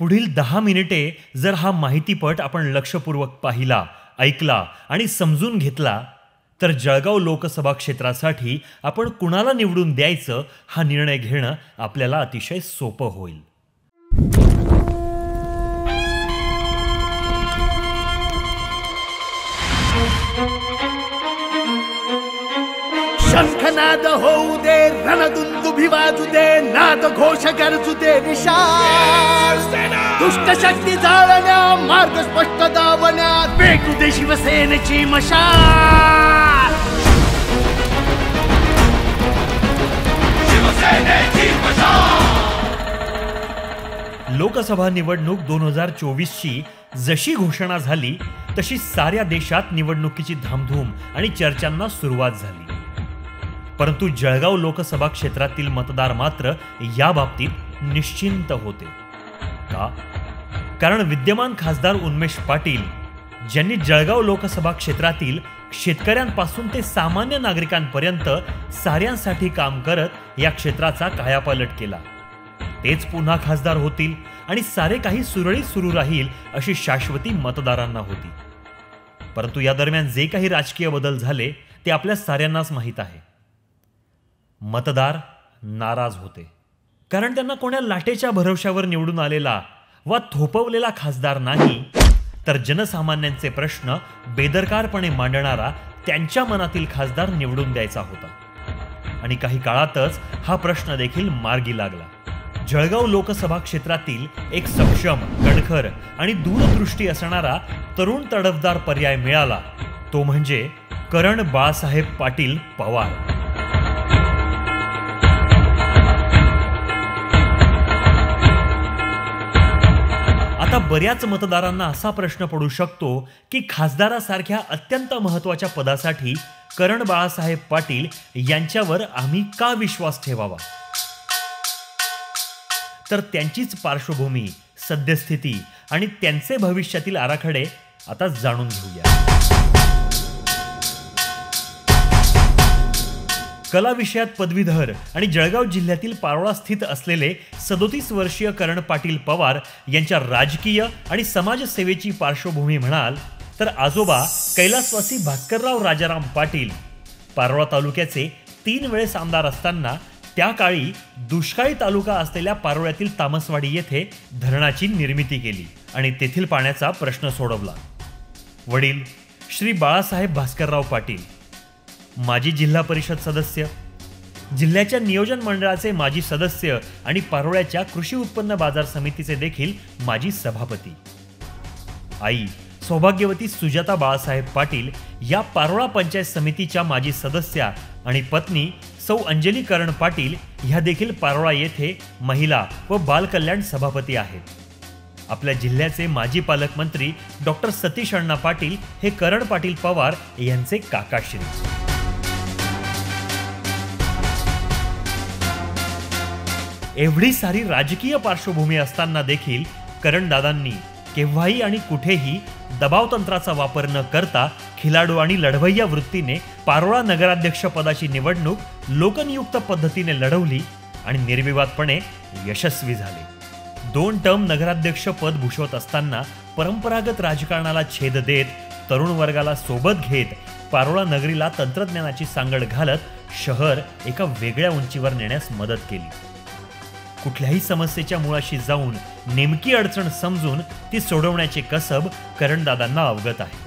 पुढील 10 मिनिटे जर हा माहितीपट आपण लक्षपूर्वक पाहिला, ऐकला आणि समजून घेतला तर जळगाव लोकसभा क्षेत्रासाठी आपण कुणाला निवडून द्यायचं हा निर्णय घेणं आपल्याला अतिशय सोपं होईल. शंखनाद होऊ दे, रणदुंदुभी वाजू दे, नाद घोष गरजू दे विशाल. दुष्ट शक्ती जाळण्या, मार्ग स्पष्ट दावण्या, पेटू दे शिवसेनेची मशाल. शिवसेनेची मशाल. लोकसभा निवडणूक 2024ची जशी घोषणा झाली तशी साऱ्या देशात निवडणुकीची धामधूम आणि चर्चांना सुरुवात झाली. परंतु जळगाव लोकसभा क्षेत्रातील मतदार मात्र या बाबतीत निश्चिंत होते. का? कारण विद्यमान खासदार उन्मेष पाटील ज्यांनी जळगाव लोकसभा क्षेत्रातील शेतकऱ्यांपासून ते सामान्य नागरिकांपर्यंत साऱ्यांसाठी काम करत या क्षेत्राचा कायापालट केला, तेच पुन्हा खासदार होतील आणि सारे काही सुरळीत सुरू राहील अशी शाश्वती मतदारांना होती. परंतु या दरम्यान जे काही राजकीय बदल झाले ते आपल्या साऱ्यांनाच माहीत आहे. मतदार नाराज होते, कारण त्यांना कोणा लाटेच्या भरवशावर निवडून आलेला वा थोपवलेला खासदार नाही, तर जनसामान्यांचे प्रश्न बेदरकारपणे मांडणारा त्यांच्या मनातील खासदार निवडून द्यायचा होता. आणि काही काळातच हा प्रश्न देखील मार्गी लागला. जळगाव लोकसभा क्षेत्रातील एक सक्षम, कणखर आणि दूरदृष्टी असणारा तरुण तडफदार पर्याय मिळाला, तो म्हणजे करण बाळासाहेब पाटील पवार. आता बऱ्याच मतदारांना असा प्रश्न पडू शकतो की खासदारासारख्या अत्यंत महत्त्वाच्या पदासाठी करण बाळासाहेब पाटील यांच्यावर आम्ही का विश्वास ठेवावा? तर त्यांचीच पार्श्वभूमी, सद्यस्थिती आणि त्यांचे भविष्यातील आराखडे आता जाणून घेऊया. कला विषयात पदवीधर आणि जळगाव जिल्ह्यातील पारोळा स्थित असलेले 37 वर्षीय करण पाटील पवार यांच्या राजकीय आणि समाजसेवेची पार्श्वभूमी म्हणाल तर आजोबा कैलासवासी भास्करराव राजाराम पाटील पारोळा तालुक्याचे 3 वेळेस आमदार असताना त्या काळी दुष्काळी तालुका असलेल्या पारोळ्यातील तामसवाडी येथे धरणाची निर्मिती केली आणि तेथील पाण्याचा प्रश्न सोडवला. वडील श्री बाळासाहेब भास्करराव पाटील माजी जिल्हा परिषद सदस्य, जिल्ह्याच्या नियोजन मंडळाचे माजी सदस्य आणि पारोळ्याच्या कृषी उत्पन्न बाजार समितीचे देखील माजी सभापती. आई सौभाग्यवती सुजाता बाळासाहेब पाटील या पारोळा पंचायत समितीच्या माजी सदस्या आणि पत्नी सौ अंजली करण पाटील ह्या देखील पारोळा येथे महिला व बाल कल्याण सभापती आहेत. आपल्या जिल्ह्याचे माजी पालकमंत्री डॉक्टर सतीश अण्णा पाटील हे करण पाटील पवार यांचे काकाश्री. एवढी सारी राजकीय पार्श्वभूमी असताना देखील करणदादांनी केव्हाही आणि कुठेही दबावतंत्राचा वापर न करता खिलाडू आणि लढवय्या वृत्तीने पारोळा नगराध्यक्ष पदाची निवडणूक लोकनियुक्त पद्धतीने लढवली आणि निर्विवादपणे यशस्वी झाले. 2 टर्म नगराध्यक्ष पद भूषवत असताना परंपरागत राजकारणाला छेद देत, तरुण वर्गाला सोबत घेत पारोळा नगरीला तंत्रज्ञानाची सांगड घालत शहर एका वेगळ्या उंचीवर नेण्यास मदत केली. कुठल्याही समस्येच्या मुळाशी जाऊन नेमकी अडचण समजून ती सोडवण्याचे कसब करणदादांना अवगत आहे.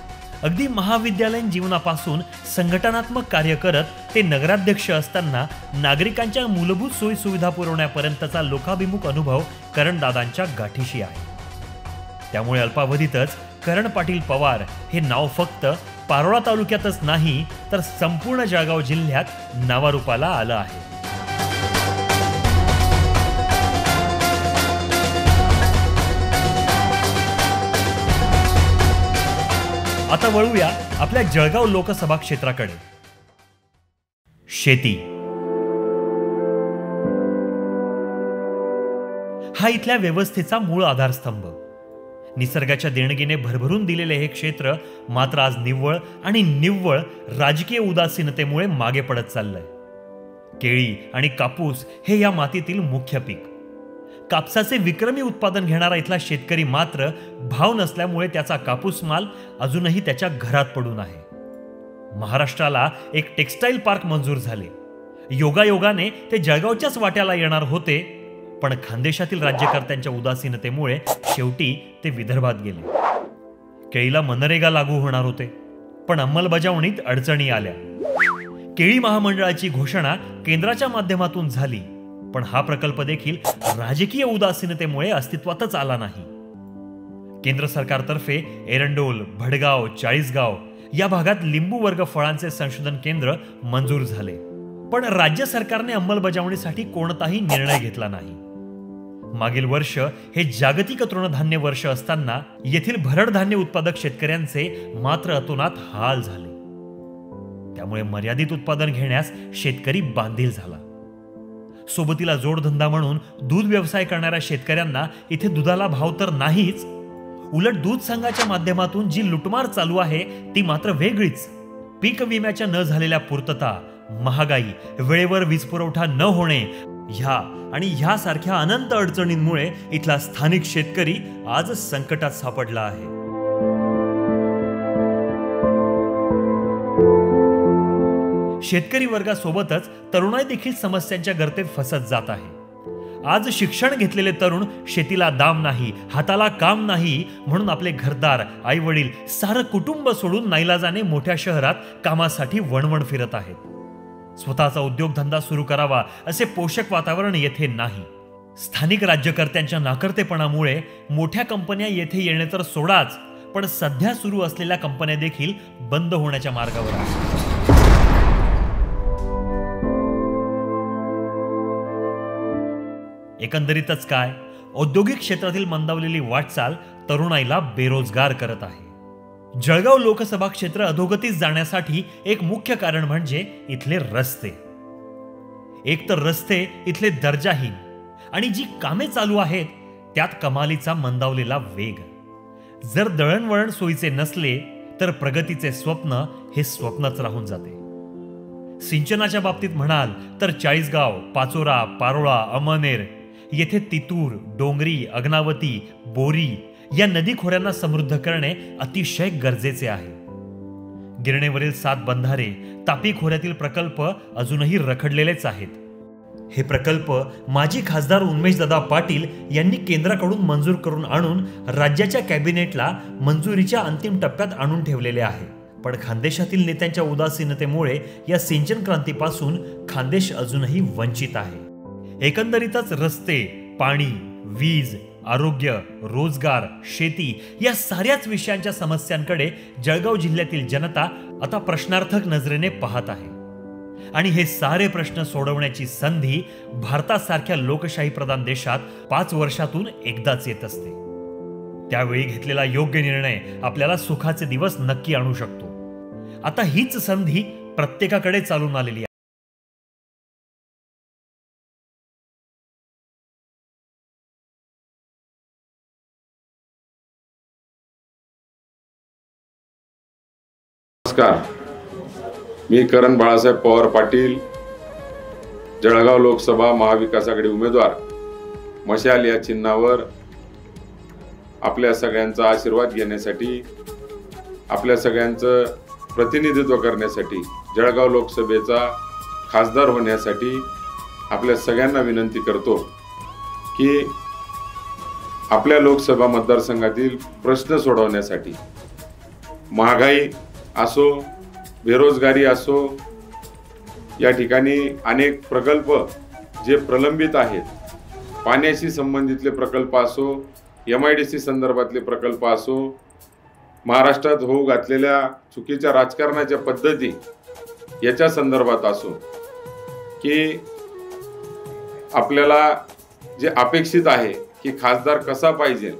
अगदी महाविद्यालयीन जीवनापासून संघटनात्मक कार्य करत ते नगराध्यक्ष असताना नागरिकांच्या मूलभूत सोयी सुविधा पुरवण्यापर्यंतचा लोकाभिमुख अनुभव करणदादांच्या गाठीशी आहे. त्यामुळे अल्पावधीतच करण पाटील पवार हे नाव फक्त पारोळा तालुक्यातच नाही तर संपूर्ण जळगाव जिल्ह्यात नावारूपाला आलं आहे. आता वळूया आपल्या जळगाव लोकसभा क्षेत्राकडे. शेती हा इथल्या व्यवस्थेचा मूळ आधारस्तंभ. निसर्गाच्या देणगीने भरभरून दिलेले हे क्षेत्र मात्र आज निव्वळ राजकीय उदासीनतेमुळे मागे पडत चाललंय. केळी आणि कापूस हे या मातीतील मुख्य पीक. कापसाचे विक्रमी उत्पादन घेणारा इथला शेतकरी मात्र भाव नसल्यामुळे त्याचा कापूस माल अजूनही त्याच्या घरात पडून आहे. महाराष्ट्राला एक टेक्स्टाईल पार्क मंजूर झाले. योगायोगाने ते जळगावच्याच वाट्याला येणार होते, पण खानदेशातील राज्यकर्त्यांच्या उदासीनतेमुळे शेवटी ते विदर्भात गेले. केळीला मनरेगा लागू होणार होते, पण अंमलबजावणीत अडचणी आल्या. केळी महामंडळाची घोषणा केंद्राच्या माध्यमातून झाली, पण हा प्रकल्प देखील राजकीय उदासीनतेमुळे अस्तित्वातच आला नाही. केंद्र सरकारतर्फे एरंडोल, भडगाव, चाळीसगाव या भागात लिंबू वर्ग फळांचे संशोधन केंद्र मंजूर झाले, पण राज्य सरकारने अंमलबजावणीसाठी कोणताही निर्णय घेतला नाही. मागील वर्ष हे जागतिक तृणधान्य वर्ष असताना येथील भरड धान्य उत्पादक शेतकऱ्यांचे मात्र अतोनात हाल झाले. त्यामुळे मर्यादित उत्पादन घेण्यास शेतकरी बांधील झाला. सोबतीला जोडधंदा म्हणून दूध व्यवसाय करणाऱ्या शेतकऱ्यांना इथे दुधाला भाव तर नाहीच, उलट दूध संघाच्या माध्यमातून जी लुटमार चालू आहे ती मात्र वेगळीच. पीक विम्याच्या न झालेल्या पूर्तता, महागाई, वेळेवर वीज पुरवठा न होणे ह्या सारख्या अनंत अडचणींमुळे इथला स्थानिक शेतकरी आज संकटात सापडला आहे. शेतकरी वर्गासोबतच तरुणाई देखील समस्यांच्या गर्तेत फसत जात आहे. आज शिक्षण घेतलेले तरुण शेतीला दाम नाही, हाताला काम नाही म्हणून आपले घरदार, आई वडील, सारं कुटुंब सोडून नाईलाजाने मोठ्या शहरात कामासाठी वणवण फिरत आहेत. स्वतःचा उद्योगधंदा सुरू करावा असे पोषक वातावरण येथे नाही. स्थानिक राज्यकर्त्यांच्या नाकर्तेपणामुळे मोठ्या कंपन्या येथे येणे तर सोडाच, पण सध्या सुरू असलेल्या कंपन्या देखील बंद होण्याच्या मार्गावर आहेत. एकंदरीतच काय, औद्योगिक क्षेत्रातील मंदावलेली वाटचाल तरुणाईला बेरोजगार करत आहे. जळगाव लोकसभा क्षेत्र अधोगतीस जाण्यासाठी एक मुख्य कारण म्हणजे इथले रस्ते. एक तर रस्ते इथले दर्जाहीन आणि जी कामे चालू आहेत त्यात कमालीचा मंदावलेला वेग. जर दळणवळण सोयीचे नसले तर प्रगतीचे स्वप्न हे स्वप्नच राहून जाते. सिंचनाच्या बाबतीत म्हणाल तर चाळीसगाव, पाचोरा, पारोळा, अमळनेर येथे तितूर, डोंगरी, अग्नावती, बोरी या नदी खोऱ्यांना समृद्ध करणे अतिशय गरजेचे आहे. गिरणेवरील 7 बंधारे, तापी खोऱ्यातील प्रकल्प अजूनही रखडलेलेच आहेत. हे प्रकल्प माजी खासदार उन्मेशदादा पाटील यांनी केंद्राकडून मंजूर करून आणून राज्याच्या कॅबिनेटला मंजुरीच्या अंतिम टप्प्यात आणून ठेवलेले आहे. पण खानदेशातील नेत्यांच्या उदासीनतेमुळे या सिंचन क्रांतीपासून खानदेश अजूनही वंचित आहे. एकंदरीतच रस्ते, पाणी, वीज, आरोग्य, रोजगार, शेती या साऱ्याच विषयांच्या समस्यांकडे जळगाव जिल्ह्यातील जनता आता प्रश्नार्थक नजरेने पाहत आहे. आणि हे सारे प्रश्न सोडवण्याची संधी भारतासारख्या लोकशाही प्रधान देशात 5 वर्षातून एकदाच येत असते. त्यावेळी घेतलेला योग्य निर्णय आपल्याला सुखाचे दिवस नक्की आणू शकतो. आता हीच संधी प्रत्येकाकडे चालून आलेली आहे. नमस्कार, मी करण बाळासाहेब पवार पाटील, जळगाव लोकसभा महाविकास आघाडी उमेदवार, मशाल या चिन्हावर आपल्या सगळ्यांचा आशीर्वाद घेण्यासाठी, आपल्या सगळ्यांचं प्रतिनिधित्व करण्यासाठी, जळगाव लोकसभेचा खासदार होण्यासाठी आपल्या सगळ्यांना विनंती करतो की आपल्या लोकसभा मतदारसंघातील प्रश्न सोडवण्यासाठी, महागाई असो, बेरोजगारी असो, या ठिकाणी अनेक प्रकल्प जे प्रलंबित आहेत, पाण्याशी संबंधितले प्रकल्प असो, MIDC संदर्भातले प्रकल्प असो, महाराष्ट्रात होऊ घातलेल्या चुकीच्या राजकारणाच्या पद्धती याच्या संदर्भात असो, की आपल्याला जे अपेक्षित आहे की खासदार कसा पाहिजे,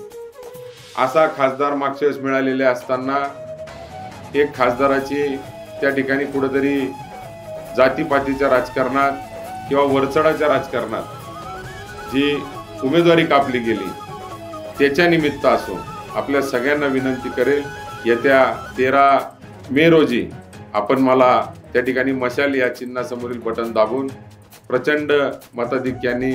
असा खासदार मागच्या वेळेस मिळालेले असताना एक खासदाराची त्या ठिकाणी कुठेतरी जातीपातीच्या राजकारणात किंवा वरचढाच्या राजकारणात जी उमेदवारी कापली गेली, त्याच्या निमित्त असो आपल्या सगळ्यांना विनंती करेल, येत्या 13 मे रोजी आपण मला त्या ठिकाणी मशाल या चिन्हासमोरील बटन दाबून प्रचंड मताधिक्याने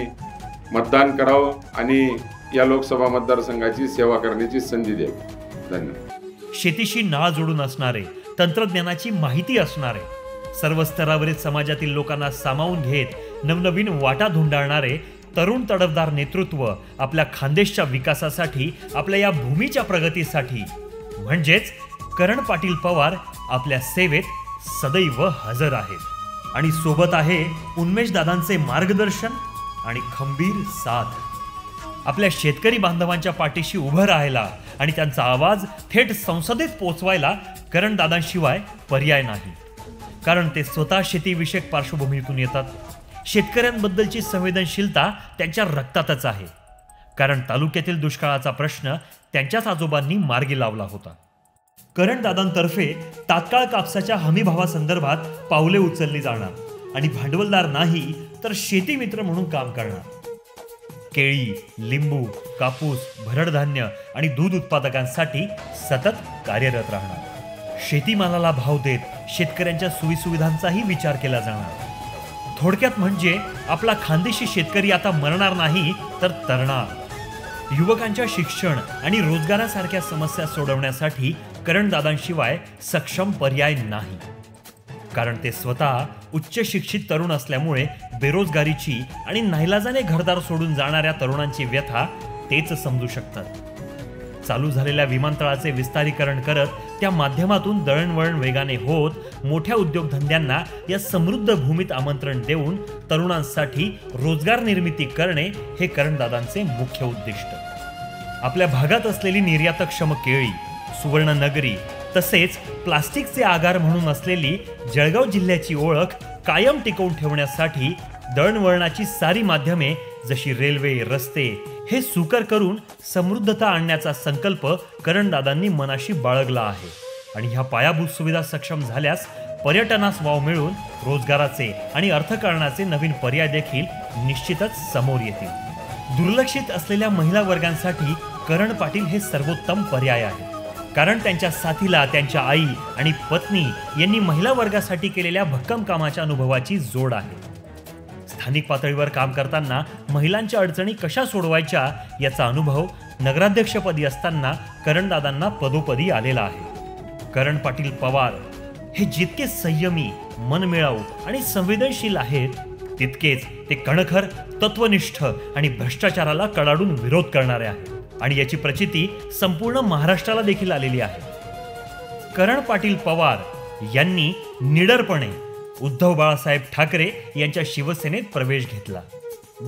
मतदान करावं आणि या लोकसभा मतदारसंघाची सेवा करण्याची संधी द्यावी. धन्यवाद. शेतीशी नाळ जोडून असणारे, तंत्रज्ञानाची माहिती असणारे, सर्व स्तरावरील समाजातील लोकांना सामावून घेत नवनवीन वाटा धुंडाळणारे तरुण तडफदार नेतृत्व आपल्या खानदेशच्या विकासासाठी, आपल्या या भूमीच्या प्रगतीसाठी म्हणजेच करण पाटील पवार आपल्या सेवेत सदैव हजर आहेत. आणि सोबत आहे उन्मेष दादांचे मार्गदर्शन आणि खंबीर साथ. आपल्या शेतकरी बांधवांच्या पाठीशी उभं राहायला आणि त्यांचा आवाज थेट संसदेत पोचवायला करण दादांशिवाय पर्याय नाही. कारण ते स्वतः शेतीविषयक पार्श्वभूमीतून येतात. शेतकऱ्यांबद्दलची संवेदनशीलता त्यांच्या रक्तातच आहे. कारण तालुक्यातील दुष्काळाचा प्रश्न त्यांच्याच आजोबांनी मार्गी लावला होता. करण दादांतर्फे तात्काळ कापसाच्या हमीभावासंदर्भात पावले उचलली जाणार आणि भांडवलदार नाही तर शेती मित्र म्हणून काम करणार. केळी, लिंबू, कापूस, भरडधान्य आणि दूध उत्पादकांसाठी सतत कार्यरत राहणार. शेतीमालाला भाव देत शेतकऱ्यांच्या सोयीसुविधांचाही विचार केला जाणार. थोडक्यात म्हणजे आपला खानदेशी शेतकरी आता मरणार नाही तर तरणार. युवकांच्या शिक्षण आणि रोजगारासारख्या समस्या सोडवण्यासाठी करणदादांशिवाय सक्षम पर्याय नाही. कारण ते स्वतः उच्च शिक्षित तरुण असल्यामुळे बेरोजगारीची आणि नाईलाजाने घरदार सोडून जाणाऱ्या तरुणांची व्यथा तेच समजू शकतात. चालू झालेल्या विमानतळाचे विस्तारीकरण करत त्या माध्यमातून दळणवळण वेगाने होत मोठ्या उद्योगधंद्यांना या समृद्ध भूमीत आमंत्रण देऊन तरुणांसाठी रोजगार निर्मिती करणे हे करणदादांचे मुख्य उद्दिष्ट. आपल्या भागात असलेली निर्यातक्षम केळी, सुवर्णनगरी तसेच प्लास्टिकचे आगार म्हणून असलेली जळगाव जिल्ह्याची ओळख कायम टिकवून ठेवण्यासाठी दळणवळणाची सारी माध्यमे जशी रेल्वे, रस्ते हे सुकर करून समृद्धता आणण्याचा संकल्प करणदादांनी मनाशी बाळगला आहे. आणि ह्या पायाभूत सुविधा सक्षम झाल्यास पर्यटनास वाव मिळून रोजगाराचे आणि अर्थकारणाचे नवीन पर्याय देखील निश्चितच समोर येतील. दुर्लक्षित असलेल्या महिला वर्गांसाठी करण पाटील हे सर्वोत्तम पर्याय आहे. कारण त्यांच्या साथीला त्यांच्या आई आणि पत्नी यांनी महिला वर्गासाठी केलेल्या भक्कम कामाच्या अनुभवाची जोड आहे. स्थानिक पातळीवर काम करताना महिलांच्या अडचणी कशा सोडवायच्या याचा अनुभव नगराध्यक्षपदी असताना करणदादांना पदोपदी आलेला आहे. करण पाटील पवार हे जितके संयमी, मनमिळाऊ आणि संवेदनशील आहेत तितकेच ते कणखर, तत्वनिष्ठ आणि भ्रष्टाचाराला कडाडून विरोध करणारे आहेत. आणि याची प्रचिती संपूर्ण महाराष्ट्राला देखील आलेली आहे. करण पाटील पवार यांनी निडरपणे उद्धव बाळासाहेब ठाकरे यांच्या शिवसेनेत प्रवेश घेतला.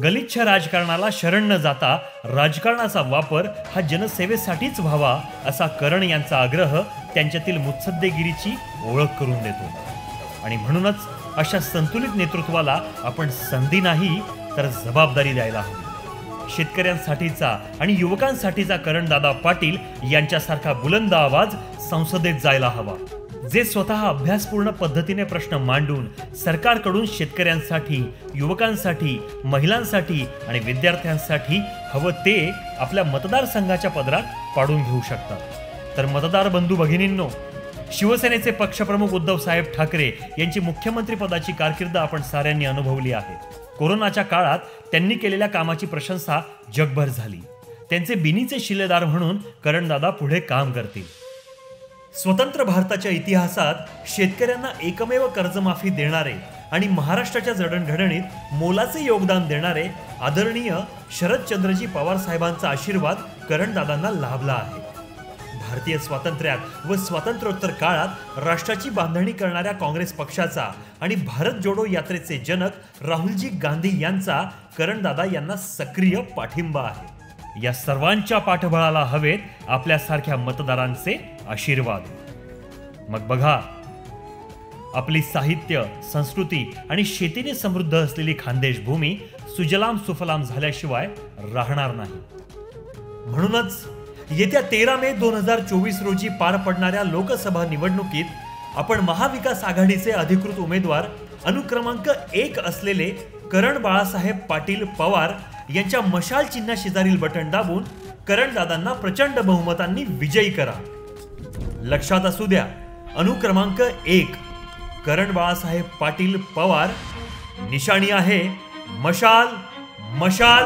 गलिच्छ राजकारणाला शरण न जाता राजकारणाचा वापर हा जनसेवेसाठीच व्हावा असा करण यांचा आग्रह त्यांच्यातील मुत्सद्देगिरीची ओळख करून देतो. आणि म्हणूनच अशा संतुलित नेतृत्वाला आपण संधी नाही तर जबाबदारी द्यायला हवी. शेतकऱ्यांसाठीचा आणि युवकांसाठीचा करणदादा पाटील यांच्यासारखा बुलंद आवाज संसदेत जायला हवा. जे स्वतः अभ्यासपूर्ण पद्धतीने प्रश्न मांडून सरकारकडून शेतकऱ्यांसाठी, युवकांसाठी, महिलांसाठी आणि विद्यार्थ्यांसाठी हवं ते आपल्या मतदारसंघाच्या पदरात पाडून घेऊ शकतात. तर मतदार बंधू भगिनींनो, शिवसेनेचे पक्षप्रमुख उद्धव साहेब ठाकरे यांची मुख्यमंत्रीपदाची कारकीर्द आपण साऱ्यांनी अनुभवली आहे. कोरोनाच्या काळात त्यांनी केलेल्या कामाची प्रशंसा जगभर झाली. त्यांचे बिनीचे शिलेदार म्हणून करणदादा पुढे काम करतील. स्वतंत्र भारताच्या इतिहासात शेतकऱ्यांना एकमेव कर्जमाफी देणारे आणि महाराष्ट्राच्या जडणघडणीत मोलाचे योगदान देणारे आदरणीय शरदचंद्रजी पवार साहेबांचा आशीर्वाद करणदादांना लाभला आहे. भारतीय स्वातंत्र्यात व स्वातंत्र्योत्तर काळात राष्ट्राची बांधणी करणाऱ्या काँग्रेस पक्षाचा आणि भारत जोडो यात्रेचे जनक राहुलजी गांधी यांचा करणदादा यांना सक्रिय पाठिंबा आहे. या सर्वांच्या पाठबळाला हवेत आपल्यासारख्या मतदारांचे आशीर्वाद. मग बघा, आपली साहित्य, संस्कृती आणि शेतीने समृद्ध असलेली खानदेश भूमी सुजलाम सुफलाम झाल्याशिवाय राहणार नाही. म्हणूनच येत्या 13 मे 2024 रोजी पार पडणाऱ्या लोकसभा निवडणुकीत आपण महाविकास आघाडीचे अधिकृत उमेदवार अनुक्रमांक 1 असलेले करण बाळासाहेब पाटील पवार यांच्या मशाल चिन्हा शेजारील बटन दाबून करणदादांना प्रचंड बहुमतांनी विजयी करा. लक्षात असू द्या, अनुक्रमांक 1 करण बाळासाहेब पाटील पवार, निशाणी आहे मशाल मशाल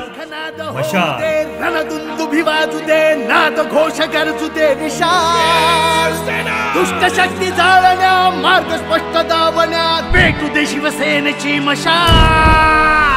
मशाल. रणदुंदुभी वाजू दे, नाद घोष गरजू दे विशाल. दुष्ट शक्ती जाळण्या, मार्ग स्पष्ट दावण्या, पेटू दे शिवसेनेची मशाल.